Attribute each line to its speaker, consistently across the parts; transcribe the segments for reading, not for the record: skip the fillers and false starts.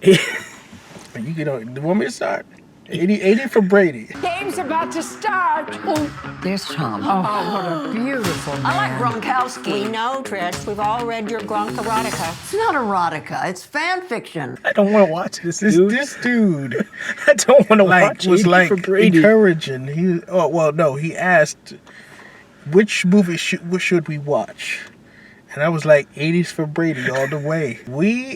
Speaker 1: You can, want me to start? 80 for Brady.
Speaker 2: Game's about to start.
Speaker 3: Oh, there's Tom.
Speaker 2: Oh, what a beautiful man.
Speaker 3: I like Gronkowski.
Speaker 4: We know, Trish. We've all read your Gronk erotica.
Speaker 3: It's not erotica. It's fan fiction.
Speaker 5: I don't want to watch this dude.
Speaker 1: This dude
Speaker 5: I don't want to watch
Speaker 1: was
Speaker 5: 80
Speaker 1: like
Speaker 5: for Brady.
Speaker 1: encouraging. He asked which movie should we watch? And I was like, 80s for Brady all the way.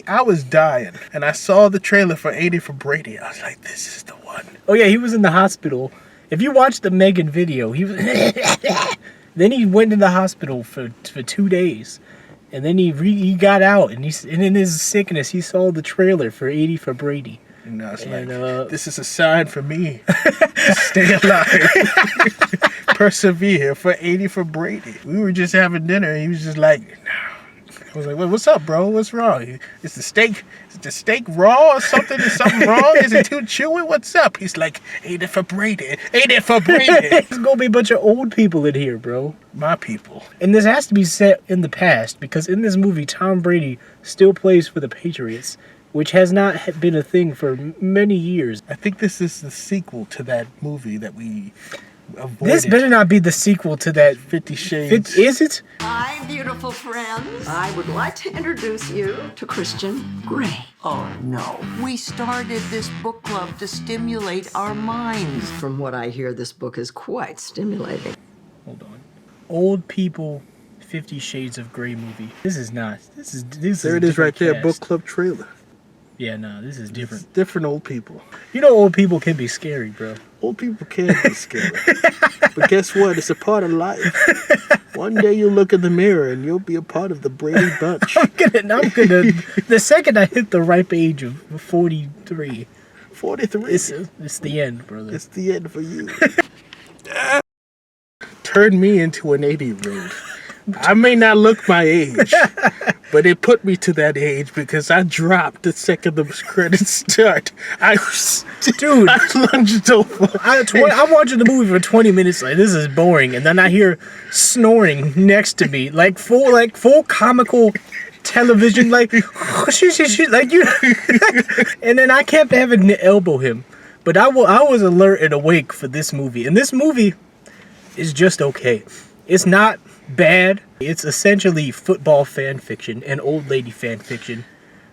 Speaker 1: I was dying. And I saw the trailer for 80 for Brady. I was like, this is the one.
Speaker 5: Oh yeah, he was in the hospital. If you watch the Megan video, he was then he went in the hospital for 2 days. And then he got out, and in his sickness, he saw the trailer for 80 for Brady.
Speaker 1: And I was like, this is a sign for me to stay alive. Persevere for 80 for Brady. We were just having dinner, and he was just like, no. I was like, well, what's up, bro? What's wrong? Is the steak raw or something? Is something wrong? Is it too chewy? What's up? He's like, 80 for Brady. 80 for Brady.
Speaker 5: There's gonna be a bunch of old people in here, bro.
Speaker 1: My people.
Speaker 5: And this has to be set in the past, because in this movie, Tom Brady still plays for the Patriots, which has not been a thing for many years.
Speaker 1: I think this is the sequel to that movie that we avoided.
Speaker 5: This better not be the sequel to that
Speaker 1: 50 Shades.
Speaker 5: Is it?
Speaker 3: Hi, beautiful friends. I would like to introduce you to Christian Grey. Oh, no. We started this book club to stimulate our minds. From what I hear, this book is quite stimulating.
Speaker 5: Hold on. Old people, 50 Shades of Grey movie. This is not.
Speaker 1: There it is right there,
Speaker 5: cast.
Speaker 1: book club trailer.
Speaker 5: Yeah, no, this is different.
Speaker 1: It's different old people.
Speaker 5: You know old people can be scary, bro.
Speaker 1: Old people can be scary. But guess what? It's a part of life. One day you'll look in the mirror and you'll be a part of the Brady bunch.
Speaker 5: I'm gonna. The second I hit the ripe age of 43.
Speaker 1: 43.
Speaker 5: It's the end, brother.
Speaker 1: It's the end for you. Turned me into an 80-year-old. I may not look my age, but it put me to that age because I dropped the second the credits start. I lunged over.
Speaker 5: I'm watching the movie for 20 minutes. Like, this is boring, and then I hear snoring next to me, like full comical television, like like you. And then I kept having to elbow him, but I was alert and awake for this movie, and this movie is just okay. It's not bad. It's essentially football fan fiction and old lady fan fiction.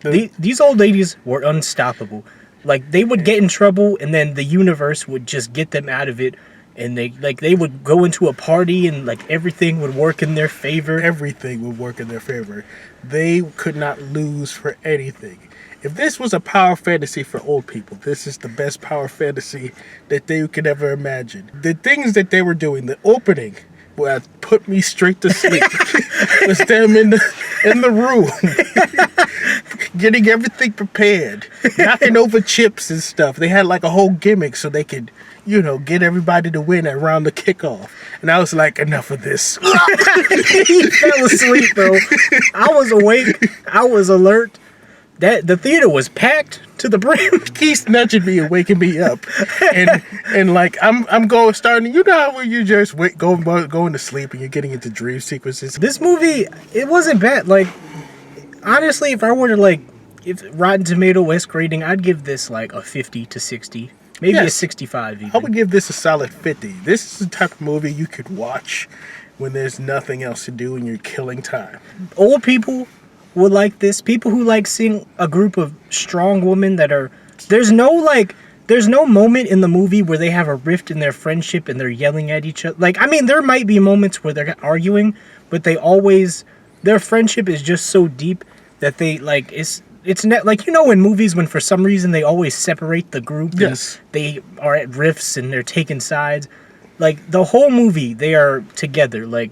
Speaker 5: These old ladies were unstoppable. Like, they would get in trouble, and then the universe would just get them out of it. And they would go into a party, and like everything would work in their favor.
Speaker 1: Everything would work in their favor. They could not lose for anything. If this was a power fantasy for old people, this is the best power fantasy that they could ever imagine. The things that they were doing, the opening, where put me straight to sleep, was them in the room, getting everything prepared, knocking over chips and stuff. They had like a whole gimmick so they could, get everybody to win around the kickoff. And I was like, enough of this.
Speaker 5: He fell asleep, bro. I was awake. I was alert. The theater was packed to the brim.
Speaker 1: He's nudging me and waking me up, and like I'm starting. You know how when you just going to sleep and you're getting into dream sequences.
Speaker 5: This movie, it wasn't bad. Like, honestly, if I were to if Rotten Tomato esque rating, I'd give this like a 50 to 60, maybe a 65 even.
Speaker 1: I would give this a solid 50. This is the type of movie you could watch when there's nothing else to do and you're killing time.
Speaker 5: Old people would like this. People who like seeing a group of strong women that are... There's no moment in the movie where they have a rift in their friendship and they're yelling at each other. Like, I mean, there might be moments where they're arguing, but their friendship is just so deep that they, like, it's not, like, in movies when for some reason they always separate the group.
Speaker 1: Yes.
Speaker 5: And they are at rifts and they're taking sides. Like, the whole movie, they are together. Like,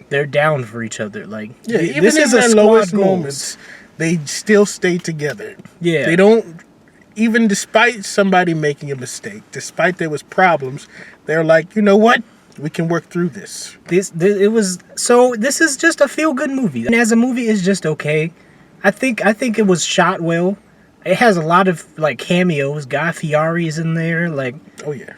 Speaker 5: they're down for each other. Like,
Speaker 1: yeah, even
Speaker 5: this
Speaker 1: in
Speaker 5: is
Speaker 1: their
Speaker 5: a
Speaker 1: lowest
Speaker 5: squad goals.
Speaker 1: moments, they still stay together.
Speaker 5: Yeah.
Speaker 1: They don't, even despite somebody making a mistake, despite there was problems, they're like, you know what? We can work through this.
Speaker 5: This is just a feel-good movie. And as a movie, it's just okay. I think it was shot well. It has a lot of, like, cameos. Guy Fieri is in there. Like,
Speaker 1: oh yeah.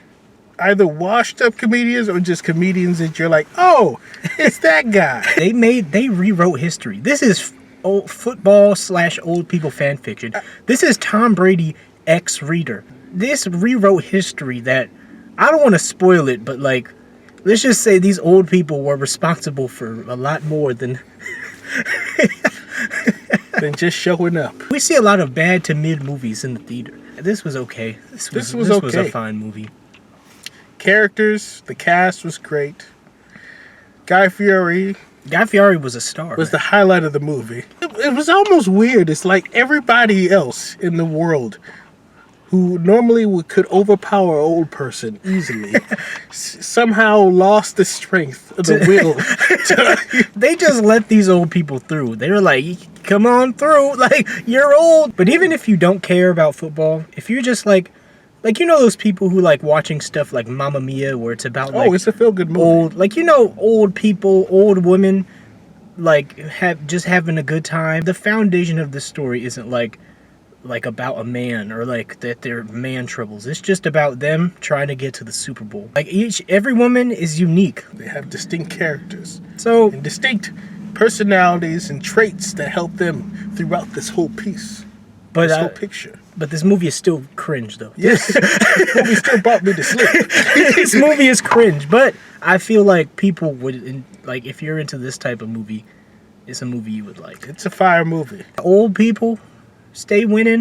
Speaker 1: Either washed up comedians or just comedians that you're like, oh, it's that guy.
Speaker 5: They rewrote history. This is old football / old people fan fiction. This is Tom Brady X Reader. This rewrote history that I don't want to spoil it, but like, let's just say these old people were responsible for a lot more than
Speaker 1: than just showing up.
Speaker 5: we see a lot of bad to mid movies in the theater. This was okay. This was a fine movie.
Speaker 1: Characters, the cast was great. Guy Fieri
Speaker 5: was a star.
Speaker 1: was the highlight of the movie. It was almost weird. It's like everybody else in the world who normally could overpower an old person easily somehow lost the strength of the will.
Speaker 5: They just let these old people through. They were like, come on through. Like, you're old. But even if you don't care about football, if you're just like, you know those people who like watching stuff like Mamma Mia, where it's about like,
Speaker 1: it's a feel-good movie.
Speaker 5: old, like, you know, old people, old women, like having a good time. The foundation of the story isn't like about a man or like that they're man troubles. It's just about them trying to get to the Super Bowl. Like every woman is unique.
Speaker 1: They have distinct characters.
Speaker 5: So
Speaker 1: And distinct personalities and traits that help them throughout this whole piece.
Speaker 5: but
Speaker 1: This whole picture.
Speaker 5: but this movie is still cringe though.
Speaker 1: Yes. This movie still brought me to sleep.
Speaker 5: This movie is cringe, but I feel like people would like, if you're into this type of movie, it's a movie you would like.
Speaker 1: It's a fire movie.
Speaker 5: Old people stay winning.